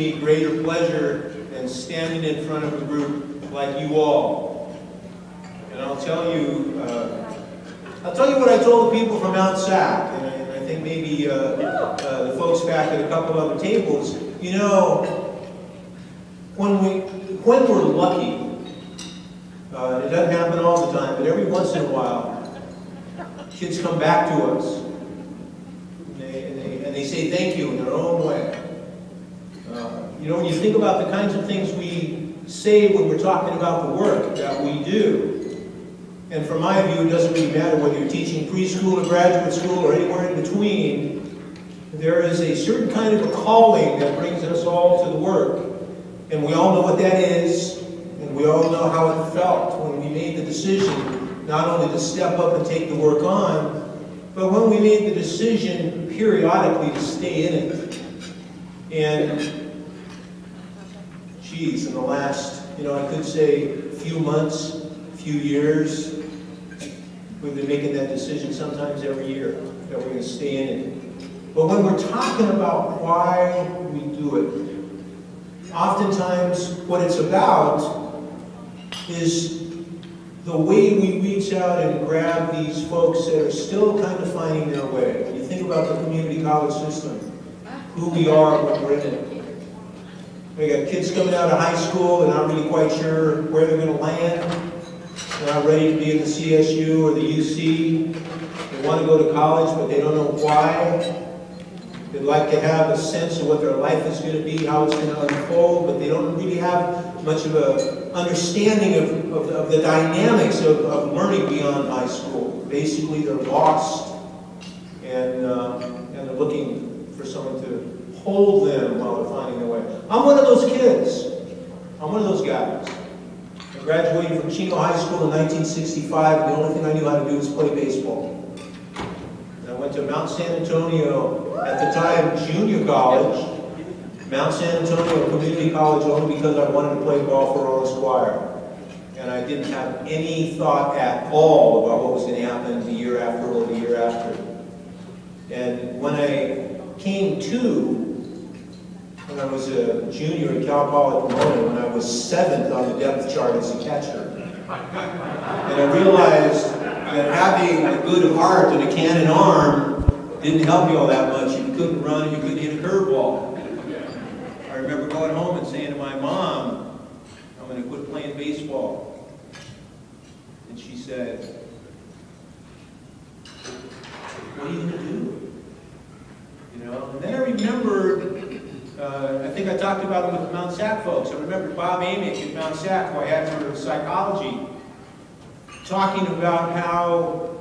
me greater pleasure than standing in front of a group like you all. And I'll tell you what I told the people from Mount Sac, and I think maybe the folks back at a couple other tables. You know, when we're lucky, it doesn't happen all the time, but every once in a while, kids come back to us, and they say thank you in their own way. You know, when you think about the kinds of things we say when we're talking about the work that we do, and from my view, it doesn't really matter whether you're teaching preschool or graduate school or anywhere in between, there is a certain kind of a calling that brings us all to the work. And we all know what that is, and we all know how it felt when we made the decision not only to step up and take the work on, but when we made the decision periodically to stay in it. And geez, in the last, I could say few months, few years, we've been making that decision sometimes every year that we're going to stay in it. But when we're talking about why we do it, oftentimes what it's about is the way we reach out and grab these folks that are still kind of finding their way. When you think about the community college system, who we are when we're in it. We got kids coming out of high school, they're not really quite sure where they're going to land. They're not ready to be in the CSU or the UC. They want to go to college, but they don't know why. They'd like to have a sense of what their life is going to be, how it's going to unfold, but they don't really have much of an understanding of the dynamics of learning beyond high school. Basically, they're lost, and they're looking for someone to hold them while they're finding their way. I'm one of those kids. I'm one of those guys. I graduated from Chino High School in 1965, and the only thing I knew how to do was play baseball. And I went to Mount San Antonio, at the time, junior college, Mount San Antonio Community College, only because I wanted to play golf for Rollins Squire. And I didn't have any thought at all about what was going to happen the year after or the year after. And when I came to, when I was a junior at Cal Poly Pomona, when I was 7th on the depth chart as a catcher. And I realized that having a good heart and a cannon arm didn't help you all that much. You couldn't run, you couldn't hit a curveball. I remember going home and saying to my mom, I'm going to quit playing baseball. And she said, what are you going to do? And then I remembered, I think I talked about it with the Mount Sac folks. I remember Bob Amick at Mount Sac, who I had for psychology, talking about how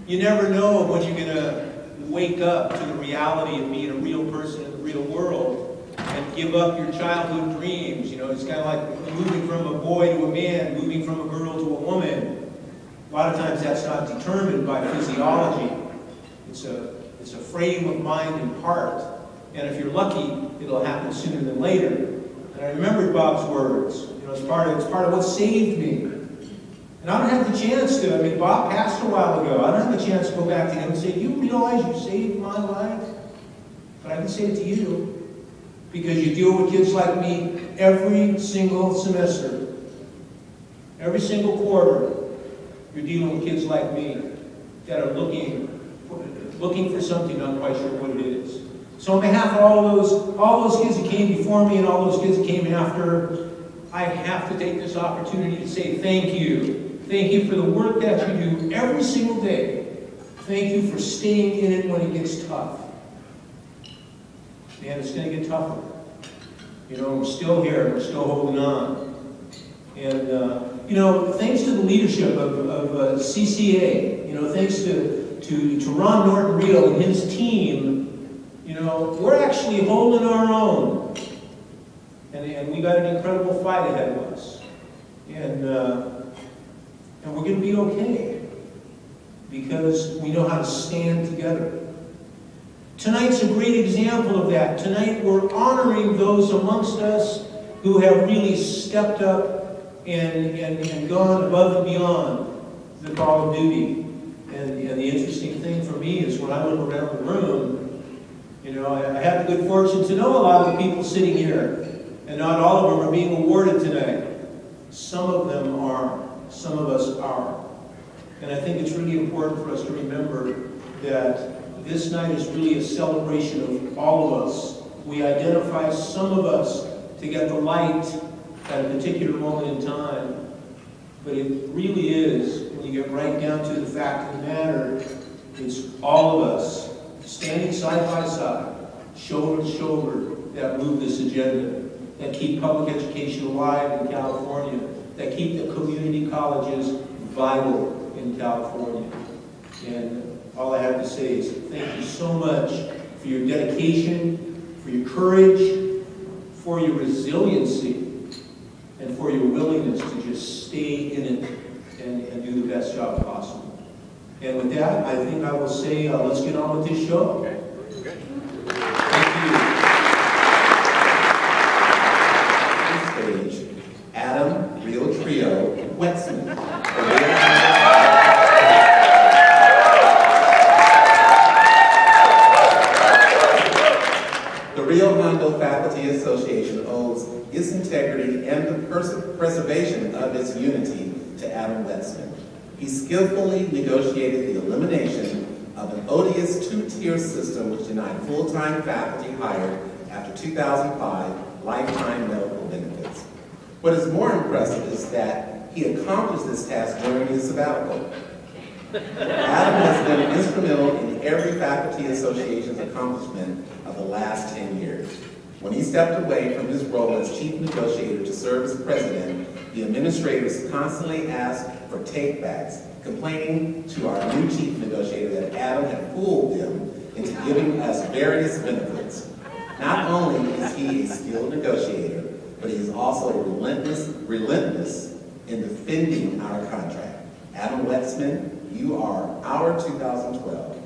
you never know when you're going to wake up to the reality of being a real person in the real world and give up your childhood dreams. It's kind of like moving from a boy to a man, moving from a girl to a woman. A lot of times that's not determined by physiology. It's a frame of mind and heart. And if you're lucky, it'll happen sooner than later. And I remembered Bob's words. It's part of what saved me. And I don't have the chance to, Bob passed a while ago. I don't have the chance to go back to him and say, do you realize you saved my life? But I can say it to you. Because you deal with kids like me every single semester. Every single quarter, you're dealing with kids like me that are looking for something, not quite sure what it is. So on behalf of all those kids that came before me and all those kids that came after, I have to take this opportunity to say thank you. Thank you for the work that you do every single day. Thank you for staying in it when it gets tough. Man, it's going to get tougher. We're still here. We're still holding on. And, thanks to the leadership of CCA, thanks to Ron Norton-Real and his team, we're actually holding our own. And we got an incredible fight ahead of us. And we're going to be okay. Because we know how to stand together. Tonight's a great example of that. Tonight we're honoring those amongst us who have really stepped up and gone above and beyond the call of duty. And the interesting thing for me is when I look around the room, You know, I have the good fortune to know a lot of the people sitting here, and not all of them are being awarded tonight. Some of them are, some of us are. And I think it's really important for us to remember that this night is really a celebration of all of us. We identify some of us to get the light at a particular moment in time, but it really is, when you get right down to the fact of the matter, it's all of us standing side by side, shoulder to shoulder, that move this agenda, that keep public education alive in California, that keep the community colleges vital in California. And all I have to say is thank you so much for your dedication, for your courage, for your resiliency, and for your willingness to just stay in it and do the best job possible. And with that, I think I will say, let's get on with this show. Okay. Good. Thank you. On stage, Adam Real Trio Wetsman. The Rio Hondo Faculty Association owes its integrity and the preservation of its unity to Adam Wetsman. He skillfully negotiated the elimination of an odious two-tier system which denied full-time faculty hired after 2005 lifetime medical benefits. What is more impressive is that he accomplished this task during his sabbatical. Adam has been instrumental in every faculty association's accomplishment of the last 10 years. When he stepped away from his role as chief negotiator to serve as president, the administrators constantly asked for take-backs, complaining to our new chief negotiator that Adam had fooled them into giving us various benefits. Not only is he a skilled negotiator, but he is also relentless in defending our contract. Adam Wetsman, you are our 2012.